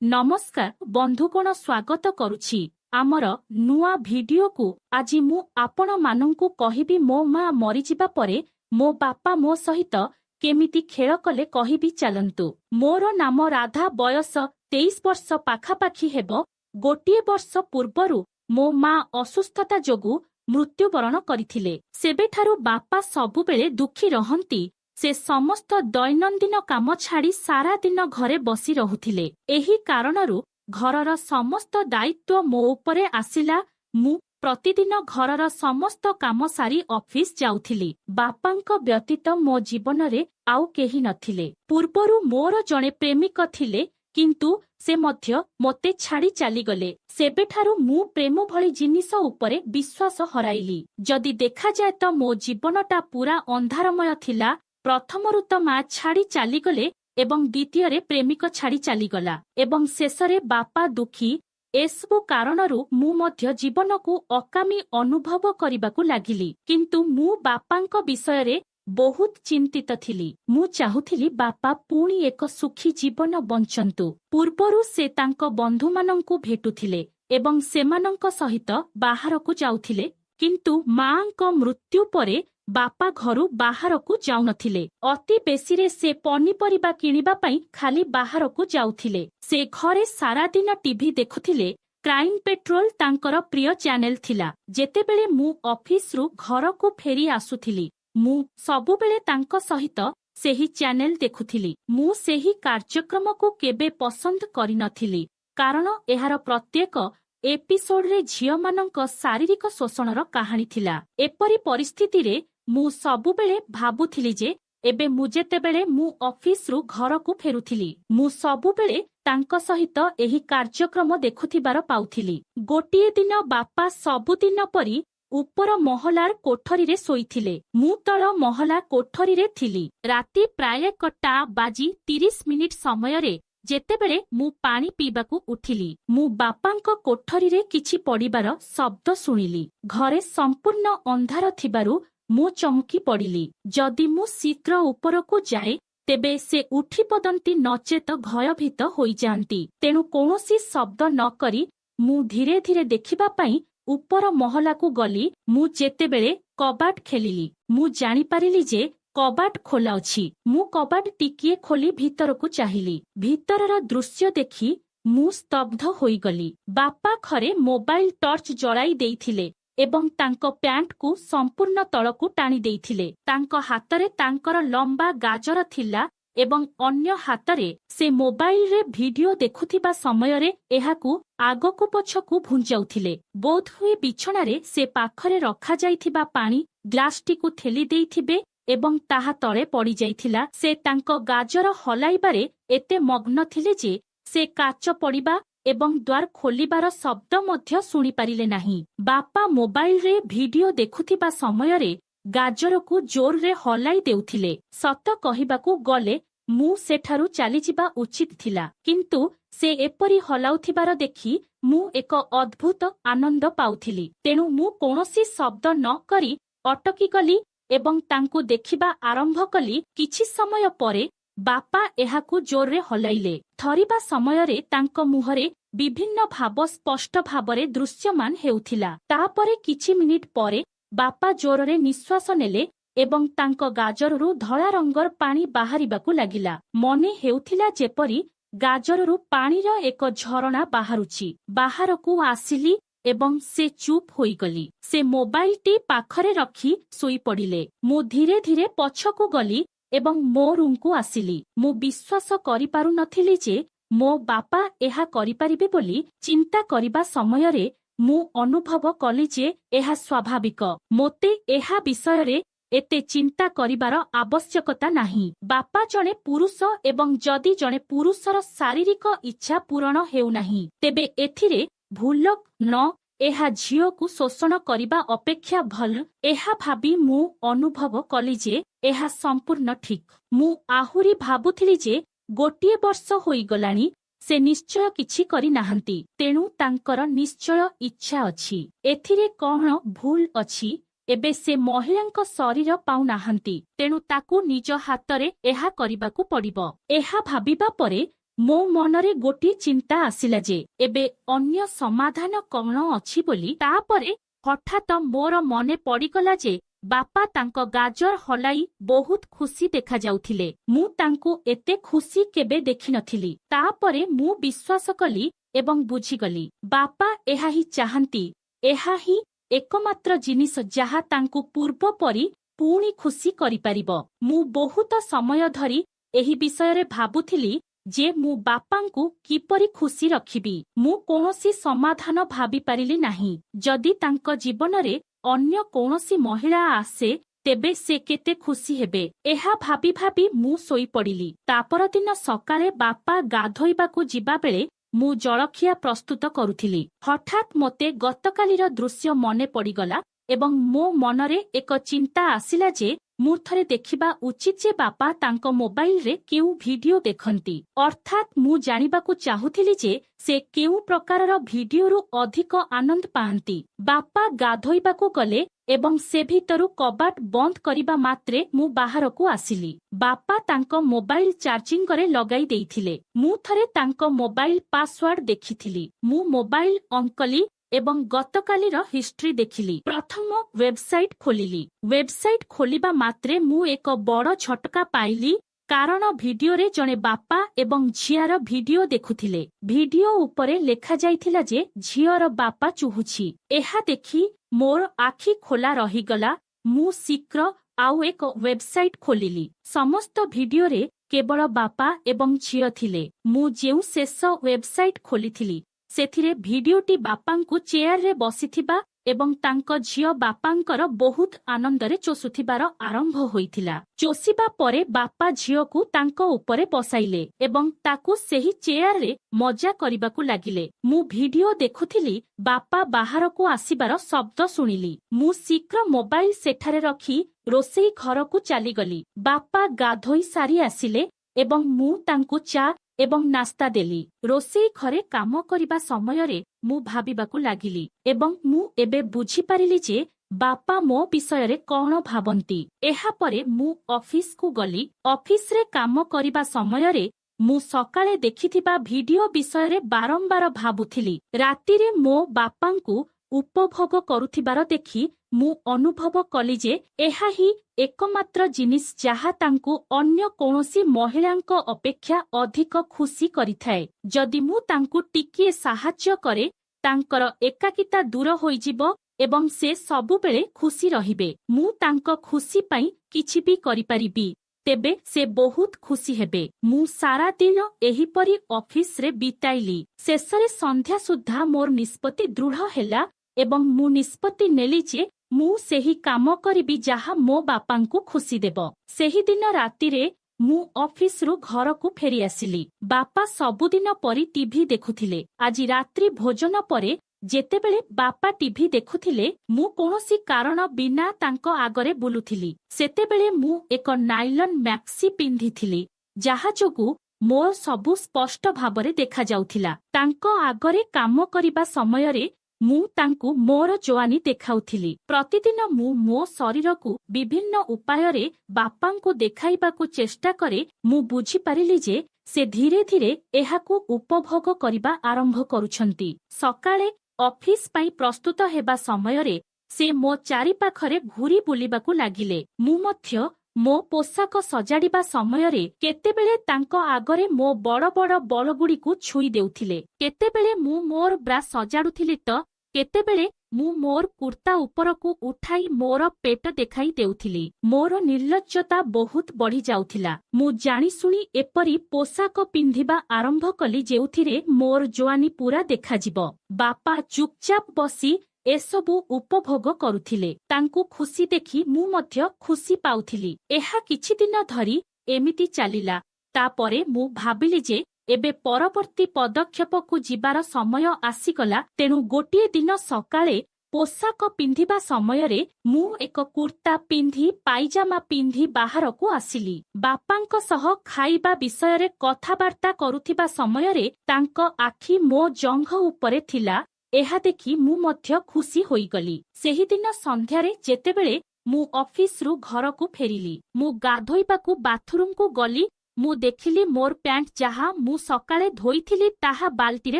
नमस्कार बंधुगण स्वागत करुछि आमर नुआ भिडियो को आज मु आपण मानंकु कहिबी मो मां मरि जिबा परे मो बापा मो सहित केमिति खेल कले कहिबी चलंतु। मोर नाम राधा बयस 23 वर्ष पाखापाखी हेबो। गोटिए वर्ष पूर्वरु मो मां असुस्थता जोगु मृत्युवरण करिथिले। सेबेठारु बापा सबुबेले दुखी रहंती। से समस्त दैनंदिन काम छाड़ी सारा दिन घरे बसी रहुथिले। एही कारणरु घरर समस्त दायित्व मो उपरे आसिला। मु प्रतिदिन घरर समस्त काम सारी ऑफिस जाउथिली। बापांक व्यतीत मो जीवन रे आउ केही नथिले। पूर्वरु मोर जणे प्रेमिक थिले किंतु से मध्य मोते छाड़ी चाली गले। सेबेठारु मु प्रेम भली जिनिस उपरे विश्वास हराइली। जदि देखा जाए तो मो जीवनटा पूरा अंधारमय थिला। प्रथमरु तो मां छाड़ी चालीगले एवं द्वितीय रे प्रेमिक छाड़ी चालीगला एवं शेषरे बापा दुखी। एसबु कारणरु मु मध्य जीवन को अकामी अनुभव करिबाकु लागिली। किंतु मु बापांक विषय रे बहुत चिंतित थिली। मु चाहुथिली बापा पुणी एक सुखी जीवन बंचंतु। पूर्वरु से तांक बंधु मानंकु भेटुथिले एवं सेमानंक सहित बाहरकु जाउथिले। किंतु मांक मृत्यु परे बापा घरु बाहरकु जाउनथिले। अति बेसीरे से पनीपरिबा किनिबा पई खाली बाहरकु जाउथिले। से घरे सारा दिन टीवी देखुथिले। क्राइम पेट्रोल तांकर प्रिय चैनल थिला। जेतेबेले मु ऑफिस रु घरकु फेरी आसुथिली मु सबुबेले तांक सहित सेही चैनल देखुथिली। मु सेही कार्यक्रम को केबे पसंद करि नथिली कारण एहार प्रत्येक एपिसोड रे झियो मानंक शारीरिक शोषणर कहानी थिला। एपरि परिस्थिति रे मु सबुबेले भाबुथिली जे एबे मु जेतेबेले मु ऑफिस रु घरकु फेरुथिली मु सबुबेले तांक सहित एही कार्यक्रम देखुथिबार पाउथिली। गोटिए दिन बापा सबुदिन परी उपर महलार कोठरी रे सोईथिले। मु तळ महला कोठरी रे थिली। राति प्राय 1:30 मिनिट समय रे जेतेबेले मु पानी पीबाकू उठिली मु बापांक कोठरी रे किछि पडिबार शब्द सुनिली। घरे संपूर्ण अंधार थिबारु मु चमकी पड़िली। जदि मु शीघ्र उपरकू जाए तेबे से उठी पदंती नचेत भयभीत होई जांती। तेणु कौनसी शब्द न करी मु धीरे धीरे देखिबा पई उपर महला को गली। मु जेतेबेले कबाट खेलिली मु जानि पारिली जे कबाट खोला अछि। मु कबाट टिकिए खोली भीतरकू चाहिली। भीतरर दृश्य देखि मु स्तब्ध होई गली। बापा खरे मोबाइल टॉर्च जलाई देइथिले एवं तांको पैंट को संपूर्ण तळकू टाणी देइथिले। तांको हातरे तांकर लंबा गाजर थिला एवं अन्य हातरे से मोबाइल रे वीडियो देखुथिबा समय रे एहाकू आगकू पछकू भुंजाउथिले। बोध हुए बिछणा रे से पाखरे रखा जाइथिबा पानी ग्लासटी को थेली देइथिबे एवं ताहा तळे पड़ी जाइथिला। से तांको गाजर हलाइबारे एते मग्न थिले जे से काच पड़िबा एवं द्वार खोलिबार शब्द मध्य सुनी पारिले नाही। बापा मोबाइल रे वीडियो देखुथिबा समय रे गाजर को जोर रे हलाई देउथिले। सत कहिबाकू गले मु सेठारु चाली जिबा उचित थिला किंतु से एपरी हलाउथिबार देखि मु एक अद्भुत आनंद पाउथिली। तेणु मु कोनोसी शब्द न करी अटकी गली एवं तांकू देखिबा आरंभ कली। किछि समय परे बापा एहाकू जोर रे हलाइले। थरिबा समय रे तांको मुहरे विभिन्न भाव स्पष्ट भावरे दृश्यमान हेउथिला। तापरे किछि मिनिट परे बापा जोर रे निश्वास नेले एवं तांको गाजररु धळा रंगर पानी बाहरिबाकू लागिला। मने हेउथिला जेपरी गाजररु पानीर एक झरणा बाहारुछि। बाहरकू आसिली एवं से चुप होई गली। से मोबाइल टी पाखरे रखी सोई पड़िले। मु धीरे धीरे पछकू गली एवं मो रूम को आसिली। मु विश्वास करि पारु नथिली जे मो बापा एहा करि परिबे बोली। चिंता करिबा समय रे मु अनुभव कली जे एहा स्वाभाविक। मोते एहा विषय रे एते चिंता करिबार आवश्यकता नाही। बापा जणे पुरुष एवं जदि जणे पुरुषर शारीरिक इच्छा पूरण हेउ नाही तेबे एथिरे भूल न एहा झियो को शोषण करिबा अपेक्षा भल। एहा भाबी मु अनुभव कली जे एहा संपूर्ण ठीक। मु आहुरी भाबुथिली जे गोटिए वर्ष होई गलानी से निश्चय किछि करि नाहंती। तेणु तांकर निश्चय इच्छा अछि। एथिरे कौन भूल अछि? एबे से महिलांक शरीर पाउ नाहंती। तेणु ताकू निज हातरे एहा करिबाकू पड़िबो। एहा भाबिबा परे ମୋ ମନରେ ଗୋଟିଏ ଚିନ୍ତା ଆସିଲା ଯେ ଏବେ ଅନ୍ୟ ସମାଧାନ କଣ ଅଛି ବୋଲି। ତାପରେ ହଠାତ୍ ମୋର ମନେ ପଡ଼ିଗଲା ଯେ ବାପା ତାଙ୍କ ଗାଜର ହଲାଇ ବହୁତ ଖୁସି ଦେଖାଯାଉଥିଲେ। ମୁଁ ତାଙ୍କୁ ଏତେ ଖୁସି କେବେ ଦେଖିନଥିଲି। ତାପରେ ମୁଁ ବିଶ୍ୱାସ କଲି ଏବଂ ବୁଝିଗଲି ବାପା ଏହା ହିଁ ଚାହାନ୍ତି। ଏହା ହିଁ ଏକମାତ୍ର ଜିନିଷ ଯାହା ତାଙ୍କୁ ପୂର୍ବ ପରି ପୁଣି ଖୁସି କରିପାରିବ। ମୁଁ ବହୁତ ସମୟ ଧରି ଏହି ବିଷୟରେ ଭାବୁଥିଲି ଯେ ମୁଁ ବାପାଙ୍କୁ କିପରି ଖୁସି ରଖିବି। ମୁଁ କୌଣସି ସମାଧାନ ଭାବିପାରିଲି ନାହିଁ। ଯଦି ତାଙ୍କ ଜୀବନରେ ଅନ୍ୟ କୌଣସି ମହିଳା ଆସେ ତେବେ ସେ କେତେ ଖୁସି ହେବେ। ଏହା ଭାବି ଭାବି ମୁଁ ଶୋଇପଡ଼ିଲି। ତାପରଦିନ ସକାଳେ ବାପା ଗାଧୋଇବାକୁ ଯିବାବେଳେ ମୁଁ ଜଳଖିଆ ପ୍ରସ୍ତୁତ କରୁଥିଲି। ହଠାତ୍ ମୋତେ ଗତକାଲିର ଦୃଶ୍ୟ ମନେ ପଡ଼ିଗଲା ଏବଂ ମୋ ମନରେ ଏକ ଚିନ୍ତା ଆସିଲା ଯେ ମୁଁ ଥରେ ଦେଖିବା ଉଚିତ ଯେ ବାପା ତାଙ୍କ ମୋବାଇଲରେ କେଉଁ ଭିଡିଓ ଦେଖନ୍ତି। ଅର୍ଥାତ୍ ମୁଁ ଜାଣିବାକୁ ଚାହୁଁଥିଲି ଯେ ସେ କେଉଁ ପ୍ରକାରର ଭିଡିଓରୁ ଅଧିକ ଆନନ୍ଦ ପାଆନ୍ତି। ବାପା ଗାଧୋଇବାକୁ ଗଲେ ଏବଂ ସେ ଭିତରୁ କବାଟ ବନ୍ଦ କରିବା ମାତ୍ରେ ମୁଁ ବାହାରକୁ ଆସିଲି। ବାପା ତାଙ୍କ ମୋବାଇଲ ଚାର୍ଜିଂରେ ଲଗାଇ ଦେଇଥିଲେ। ମୁଁ ଥରେ ତାଙ୍କ ମୋବାଇଲ ପାସୱାର୍ଡ ଦେଖିଥିଲି। ମୁଁ ମୋବାଇଲ ଅନ୍ କଲି ଏବଂ ଗତକାଲିର ହିଷ୍ଟ୍ରି ଦେଖିଲି। ପ୍ରଥମ ୱେବସାଇଟ୍ ଖୋଲିଲି। ୱେବସାଇଟ୍ ଖୋଲିବା ମାତ୍ରେ ମୁଁ ଏକ ବଡ଼ ଝଟକା ପାଇଲି କାରଣ ଭିଡିଓରେ ଜଣେ ବାପା ଏବଂ ଝିଅର ଭିଡିଓ ଦେଖୁଥିଲେ। ଭିଡିଓ ଉପରେ ଲେଖାଯାଇଥିଲା ଯେ ଝିଅର ବାପା ଚୁହୁଛି। ଏହା ଦେଖି ମୋର ଆଖି ଖୋଲା ରହିଗଲା। ମୁଁ ଶୀଘ୍ର ଆଉ ଏକ ୱେବସାଇଟ୍ ଖୋଲିଲି। ସମସ୍ତ ଭିଡିଓରେ କେବଳ ବାପା ଏବଂ ଝିଅ ଥିଲେ। ମୁଁ ଯେଉଁ ଶେଷ ୱେବସାଇଟ୍ ଖୋଲିଥିଲି ସେଥିରେ ଭିଡିଓଟି ବାପାଙ୍କୁ ଚେୟାରରେ ବସିଥିବା ଏବଂ ତାଙ୍କ ଝିଅ ବାପାଙ୍କର ବହୁତ ଆନନ୍ଦରେ ଚୋଷୁଥିବାର ଆରମ୍ଭ ହୋଇଥିଲା। ଚୋଷିବା ପରେ ବାପା ଝିଅକୁ ତାଙ୍କ ଉପରେ ବସାଇଲେ ଏବଂ ତାକୁ ସେହି ଚେୟାରରେ ମଜା କରିବାକୁ ଲାଗିଲେ। ମୁଁ ଭିଡିଓ ଦେଖୁଥିଲି। ବାପା ବାହାରକୁ ଆସିବାର ଶବ୍ଦ ଶୁଣିଲି। ମୁଁ ଶୀଘ୍ର ମୋବାଇଲ ସେଠାରେ ରଖି ରୋଷେଇ ଘରକୁ ଚାଲିଗଲି। ବାପା ଗାଧୋଇ ସାରି ଆସିଲେ ଏବଂ ମୁଁ ତାଙ୍କୁ ଚା ଏବଂ ନାସ୍ତା ଦେଲି। ରୋଷେଇ ଘରେ କାମ କରିବା ସମୟରେ ମୁଁ ଭାବିବାକୁ ଲାଗିଲି ଏବଂ ମୁଁ ଏବେ ବୁଝିପାରିଲି ଯେ ବାପା ମୋ ବିଷୟରେ କଣ ଭାବନ୍ତି। ଏହାପରେ ମୁଁ ଅଫିସକୁ ଗଲି। ଅଫିସରେ କାମ କରିବା ସମୟରେ ମୁଁ ସକାଳେ ଦେଖିଥିବା ଭିଡିଓ ବିଷୟରେ ବାରମ୍ବାର ଭାବୁଥିଲି। ରାତିରେ ମୋ ବାପାଙ୍କୁ ଉପଭୋଗ କରୁଥିବାର ଦେଖି ମୁଁ ଅନୁଭବ କଲି ଯେ ଏହା ହିଁ ଏକମାତ୍ର ଜିନିଷ ଯାହା ତାଙ୍କୁ ଅନ୍ୟ କୌଣସି ମହିଳାଙ୍କ ଅପେକ୍ଷା ଅଧିକ ଖୁସି କରିଥାଏ। ଯଦି ମୁଁ ତାଙ୍କୁ ଟିକିଏ ସାହାଯ୍ୟ କରେ ତାଙ୍କର ଏକାକିତା ଦୂର ହୋଇଯିବ ଏବଂ ସେ ସବୁବେଳେ ଖୁସି ରହିବେ। ମୁଁ ତାଙ୍କ ଖୁସି ପାଇଁ କିଛି ବି କରିପାରିବି ତେବେ ସେ ବହୁତ ଖୁସି ହେବେ। ମୁଁ ସାରା ଦିନ ଏହିପରି ଅଫିସରେ ବିତାଇଲି। ଶେଷରେ ସନ୍ଧ୍ୟା ସୁଦ୍ଧା ମୋର ନିଷ୍ପତ୍ତି ଦୃଢ଼ ହେଲା ଏବଂ ମୁଁ ନିଷ୍ପତ୍ତି ନେଲି ଯେ ମୁଁ ସେହି କାମ କରିବି ଯାହା ମୋ ବାପାଙ୍କୁ ଖୁସି ଦେବ। ସେହିଦିନ ରାତିରେ ମୁଁ ଅଫିସରୁ ଘରକୁ ଫେରି ଆସିଲି। ବାପା ସବୁଦିନ ପରି ଟିଭି ଦେଖୁଥିଲେ। ଆଜି ରାତ୍ରି ଭୋଜନ ପରେ ଯେତେବେଳେ ବାପା ଟିଭି ଦେଖୁଥିଲେ ମୁଁ କୌଣସି କାରଣ ବିନା ତାଙ୍କ ଆଗରେ ବୁଲୁଥିଲି। ସେତେବେଳେ ମୁଁ ଏକ ନାଇଲନ ମ୍ୟାକ୍ସି ପିନ୍ଧିଥିଲି ଯାହା ଯୋଗୁଁ ମୋର ସବୁ ସ୍ପଷ୍ଟ ଭାବରେ ଦେଖାଯାଉଥିଲା। ତାଙ୍କ ଆଗରେ କାମ କରିବା ସମୟରେ ମୁଁ ତାଙ୍କୁ ମୋର ଜୱାନି ଦେଖାଉଥିଲି। ପ୍ରତିଦିନ ମୁଁ ମୋ ଶରୀରକୁ ବିଭିନ୍ନ ଉପାୟରେ ବାପାଙ୍କୁ ଦେଖାଇବାକୁ ଚେଷ୍ଟା କରେ। ମୁଁ ବୁଝିପାରିଲି ଯେ ସେ ଧୀରେ ଧୀରେ ଏହାକୁ ଉପଭୋଗ କରିବା ଆରମ୍ଭ କରୁଛନ୍ତି। ସକାଳେ ଅଫିସ ପାଇଁ ପ୍ରସ୍ତୁତ ହେବା ସମୟରେ ସେ ମୋ ଚାରିପାଖରେ ଘୁରି ବୁଲିବାକୁ ଲାଗିଲେ। ମୁଁ ମଧ୍ୟ ମୋ ପୋଷାକ ସଜାଡ଼ିବା ସମୟରେ କେତେବେଳେ ତାଙ୍କ ଆଗରେ ମୋ ବଡ଼ ବଡ଼ ବଳଗୁଡ଼ିକୁ ଛୁଇଁ ଦେଉଥିଲେ। କେତେବେଳେ ମୁଁ ମୋର ବ୍ରା ସଜାଡୁଥିଲି ତ କେତେବେଳେ ମୁଁ ମୋର କୁର୍ତ୍ତା ଉପରକୁ ଉଠାଇ ମୋର ପେଟ ଦେଖାଇ ଦେଉଥିଲି। ମୋର ନିର୍ଲଜ୍ଜତା ବହୁତ ବଢି ଯାଉଥିଲା। ମୁଁ ଜାଣିଶୁଣି ଏପରି ପୋଷାକ ପିନ୍ଧିବା ଆରମ୍ଭ କଲି ଯେଉଁଥିରେ ମୋର ଜୱାନି ପୁରା ଦେଖାଯିବ। ବାପା ଚୁପଚାପ ବସି ଏସବୁ ଉପଭୋଗ କରୁଥିଲେ। ତାଙ୍କୁ ଖୁସି ଦେଖି ମୁଁ ମଧ୍ୟ ଖୁସି ପାଉଥିଲି। ଏହା କିଛି ଦିନ ଧରି ଏମିତି ଚାଲିଲା। ତାପରେ ମୁଁ ଭାବିଲି ଯେ ଏବେ ପରବର୍ତ୍ତୀ ପଦକ୍ଷେପକୁ ଯିବାର ସମୟ ଆସିଗଲା। ତେଣୁ ଗୋଟିଏ ଦିନ ସକାଳେ ପୋଷାକ ପିନ୍ଧିବା ସମୟରେ ମୁଁ ଏକ କୁର୍ତ୍ତା ପିନ୍ଧି ପାଇଜାମା ପିନ୍ଧି ବାହାରକୁ ଆସିଲି। ବାପାଙ୍କ ସହ ଖାଇବା ବିଷୟରେ କଥାବାର୍ତ୍ତା କରୁଥିବା ସମୟରେ ତାଙ୍କ ଆଖି ମୋ ଜଙ୍ଘ ଉପରେ ଥିଲା। ଏହା ଦେଖି ମୁଁ ମଧ୍ୟ ଖୁସି ହୋଇଗଲି। ସେହିଦିନ ସନ୍ଧ୍ୟାରେ ଯେତେବେଳେ ମୁଁ ଅଫିସରୁ ଘରକୁ ଫେରିଲି ମୁଁ ଗାଧୋଇବାକୁ ବାଥରୁମକୁ ଗଲି ମୁଁ ଦେଖିଲି ମୋର୍ ପ୍ୟାଣ୍ଟ ଯାହା ମୁଁ ସକାଳେ ଧୋଇଥିଲି ତାହା ବାଲ୍ଟିରେ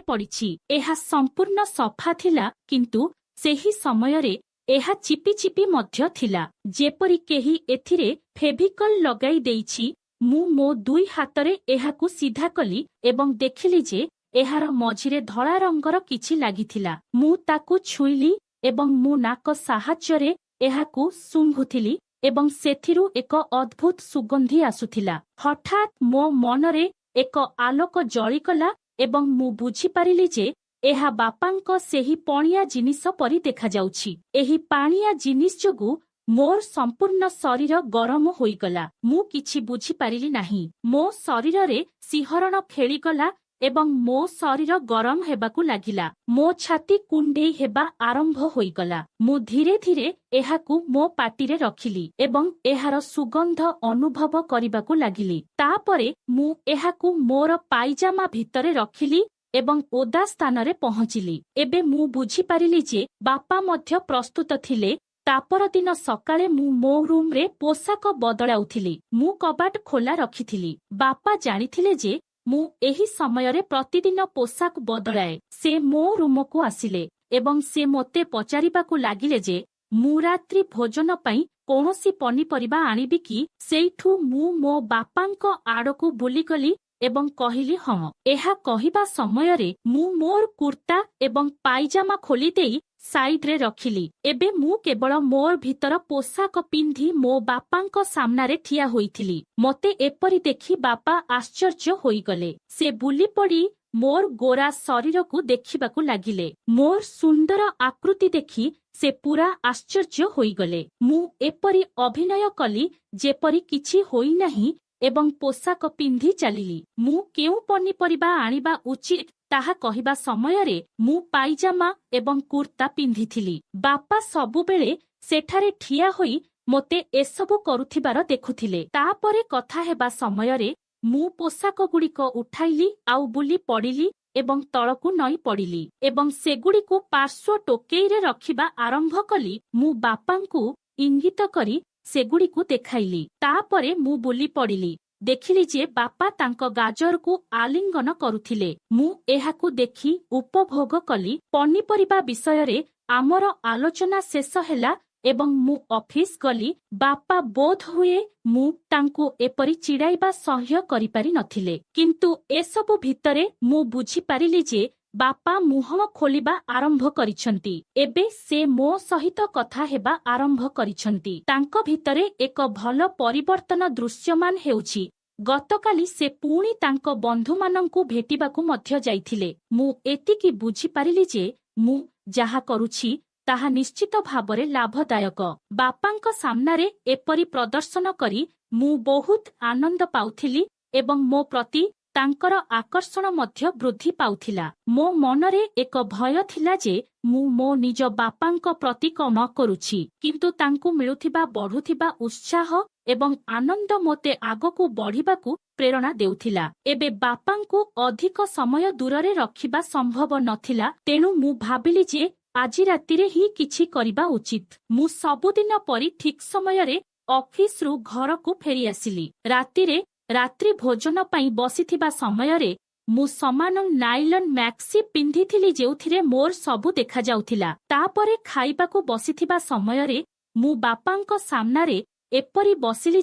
ପଡ଼ିଛି। ଏହା ସମ୍ପୂର୍ଣ୍ଣ ସଫା ଥିଲା, କିନ୍ତୁ ସେହି ସମୟରେ ଏହା ଚିପି ଚିପି ମଧ୍ୟ ଥିଲା, ଯେପରି କେହି ଏଥିରେ ଫେଭିକଲ୍ ଲଗାଇ ଦେଇଛି। ମୁଁ ମୋ ଦୁଇ ହାତରେ ଏହାକୁ ସିଧା କଲି ଏବଂ ଦେଖିଲି ଯେ ଏହାର ମଝିରେ ଧଳା ରଙ୍ଗର କିଛି ଲାଗିଥିଲା। ମୁଁ ତାକୁ ଛୁଇଁଲି ଏବଂ ମୁଁ ନାକ ସାହାଯ୍ୟରେ ଏହାକୁ ଶୁଙ୍ଘୁଥିଲି ଏବଂ ସେଥିରୁ ଏକ ଅଦ୍ଭୁତ ସୁଗନ୍ଧି ଆସୁଥିଲା। ହଠାତ୍ ମୋ ମନରେ ଏକ ଆଲୋକ ଜଳିଗଲା ଏବଂ ମୁଁ ବୁଝିପାରିଲି ଯେ ଏହା ବାପାଙ୍କ ସେହି ପଣିଆ ଜିନିଷ ପରି ଦେଖାଯାଉଛି। ଏହି ପାଣିଆ ଜିନିଷ ଯୋଗୁଁ ମୋର ସମ୍ପୂର୍ଣ୍ଣ ଶରୀର ଗରମ ହୋଇଗଲା। ମୁଁ କିଛି ବୁଝିପାରିଲି ନାହିଁ। ମୋ ଶରୀରରେ ଶିହରଣ ଖେଳିଗଲା ଏବଂ ମୋ ଶରୀର ଗରମ ହେବାକୁ ଲାଗିଲା। ମୋ ଛାତି କୁଣ୍ଡେଇ ହେବା ଆରମ୍ଭ ହୋଇଗଲା। ମୁଁ ଧୀରେ ଧୀରେ ଏହାକୁ ମୋ ପାଟିରେ ରଖିଲି ଏବଂ ଏହାର ସୁଗନ୍ଧ ଅନୁଭବ କରିବାକୁ ଲାଗିଲି। ତାପରେ ମୁଁ ଏହାକୁ ମୋର ପାଇଜାମା ଭିତରେ ରଖିଲି ଏବଂ ଓଦା ସ୍ଥାନରେ ପହଞ୍ଚିଲି। ଏବେ ମୁଁ ବୁଝିପାରିଲି ଯେ ବାପା ମଧ୍ୟ ପ୍ରସ୍ତୁତ ଥିଲେ। ତାପରଦିନ ସକାଳେ ମୁଁ ମୋ ରୁମ୍ରେ ପୋଷାକ ବଦଳାଉଥିଲି। ମୁଁ କବାଟ ଖୋଲା ରଖିଥିଲି। ବାପା ଜାଣିଥିଲେ ଯେ ମୁଁ ଏହି ସମୟରେ ପ୍ରତିଦିନ ପୋଷାକ ବଦଳାଏ। ସେ ମୋ ରୁମକୁ ଆସିଲେ ଏବଂ ସେ ମୋତେ ପଚାରିବାକୁ ଲାଗିଲେ ଯେ ମୁଁ ରାତ୍ରି ଭୋଜନ ପାଇଁ କୌଣସି ପନିପରିବା ଆଣିବି କି? ସେଇଠୁ ମୁଁ ମୋ ବାପାଙ୍କ ଆଡ଼କୁ ବୁଲିଗଲି ଏବଂ କହିଲି ହଁ। ଏହା କହିବା ସମୟରେ ମୁଁ ମୋର କୁର୍ତ୍ତା ଏବଂ ପାଇଜାମା ଖୋଲିଦେଇ ସାଇଡ୍ରେ ରଖିଲି। ଏବେ ମୁଁ କେବଳ ମୋର ଭିତର ପୋଷାକ ପିନ୍ଧି ମୋ ବାପାଙ୍କ ସାମ୍ନାରେ ଠିଆ ହୋଇଥିଲି। ମୋତେ ଏପରି ଦେଖି ବାପା ଆଶ୍ଚର୍ଯ୍ୟ ହୋଇଗଲେ। ସେ ବୁଲି ପଡ଼ି ମୋର ଗୋରା ଶରୀରକୁ ଦେଖିବାକୁ ଲାଗିଲେ। ମୋର ସୁନ୍ଦର ଆକୃତି ଦେଖି ସେ ପୂରା ଆଶ୍ଚର୍ଯ୍ୟ ହୋଇଗଲେ। ମୁଁ ଏପରି ଅଭିନୟ କଲି ଯେପରି କିଛି ହୋଇନାହିଁ ଏବଂ ପୋଷାକ ପିନ୍ଧି ଚାଲିଲି। ମୁଁ କେଉଁ ପନିପରିବା ଆଣିବା ଉଚିତ ତାହା କହିବା ସମୟରେ ମୁଁ ପାଇଜାମା ଏବଂ କୁର୍ତ୍ତା ପିନ୍ଧିଥିଲି। ବାପା ସବୁବେଳେ ସେଠାରେ ଠିଆ ହୋଇ ମୋତେ ଏସବୁ କରୁଥିବାର ଦେଖୁଥିଲେ। ତାପରେ କଥା ହେବା ସମୟରେ ମୁଁ ପୋଷାକଗୁଡ଼ିକ ଉଠାଇଲି ଆଉ ବୁଲି ପଡ଼ିଲି ଏବଂ ତଳକୁ ନଇଁ ପଡ଼ିଲି ଏବଂ ସେଗୁଡ଼ିକୁ ପାର୍ଶ୍ୱ ଟୋକେଇରେ ରଖିବା ଆରମ୍ଭ କଲି। ମୁଁ ବାପାଙ୍କୁ ଇଙ୍ଗିତ କରି ସେଗୁଡ଼ିକୁ ଦେଖାଇଲି। ତାପରେ ମୁଁ ବୁଲି ପଡ଼ିଲି। ଦେଖିଲି ଯେ ବାପା ତାଙ୍କ ଗାଜରକୁ ଆଲିଙ୍ଗନ କରୁଥିଲେ। ମୁଁ ଏହାକୁ ଦେଖି ଉପଭୋଗ କଲି। ପନିପରିବା ବିଷୟରେ ଆମର ଆଲୋଚନା ଶେଷ ହେଲା ଏବଂ ମୁଁ ଅଫିସ ଗଲି। ବାପା ବୋଧହୁଏ ମୁଁ ତାଙ୍କୁ ଏପରି ଚିଡ଼ାଇବା ସହ୍ୟ କରିପାରି ନଥିଲେ, କିନ୍ତୁ ଏସବୁ ଭିତରେ ମୁଁ ବୁଝିପାରିଲି ଯେ ବାପା ମୁହଁ ଖୋଲିବା ଆରମ୍ଭ କରିଛନ୍ତି। ଏବେ ସେ ମୋ ସହିତ କଥା ହେବା ଆରମ୍ଭ କରିଛନ୍ତି। ତାଙ୍କ ଭିତରେ ଏକ ଭଲ ପରିବର୍ତ୍ତନ ଦୃଶ୍ୟମାନ ହେଉଛି। ଗତକାଲି ସେ ପୁଣି ତାଙ୍କ ବନ୍ଧୁମାନଙ୍କୁ ଭେଟିବାକୁ ମଧ୍ୟ ଯାଇଥିଲେ। ମୁଁ ଏତିକି ବୁଝିପାରିଲି ଯେ ମୁଁ ଯାହା କରୁଛି ତାହା ନିଶ୍ଚିତ ଭାବରେ ଲାଭଦାୟକ। ବାପାଙ୍କ ସାମ୍ନାରେ ଏପରି ପ୍ରଦର୍ଶନ କରି ମୁଁ ବହୁତ ଆନନ୍ଦ ପାଉଥିଲି ଏବଂ ମୋ ପ୍ରତି ତାଙ୍କର ଆକର୍ଷଣ ମଧ୍ୟ ବୃଦ୍ଧି ପାଉଥିଲା। ମୋ ମନରେ ଏକ ଭୟ ଥିଲା ଯେ ମୁଁ ମୋ ନିଜ ବାପାଙ୍କ ପ୍ରତି କଣ କରୁଛି, କିନ୍ତୁ ତାଙ୍କୁ ମିଳୁଥିବା ବଢୁଥିବା ଉତ୍ସାହ ଏବଂ ଆନନ୍ଦ ମୋତେ ଆଗକୁ ବଢିବାକୁ ପ୍ରେରଣା ଦେଉଥିଲା। ଏବେ ବାପାଙ୍କୁ ଅଧିକ ସମୟ ଦୂରରେ ରଖିବା ସମ୍ଭବ ନଥିଲା, ତେଣୁ ମୁଁ ଭାବିଲି ଯେ ଆଜି ରାତିରେ ହିଁ କିଛି କରିବା ଉଚିତ। ମୁଁ ସବୁଦିନ ପରି ଠିକ୍ ସମୟରେ ଅଫିସରୁ ଘରକୁ ଫେରିଆସିଲି। ରାତିରେ ରାତ୍ରି ଭୋଜନ ପାଇଁ ବସିଥିବା ସମୟରେ ମୁଁ ସମାନ ନାଇଲନ୍ ମ୍ୟାକ୍ସି ପିନ୍ଧିଥିଲି ଯେଉଁଥିରେ ମୋର ସବୁ ଦେଖାଯାଉଥିଲା। ତାପରେ ଖାଇବାକୁ ବସିଥିବା ସମୟରେ ମୁଁ ବାପାଙ୍କ ସାମ୍ନାରେ ଏପରି ବସିଲି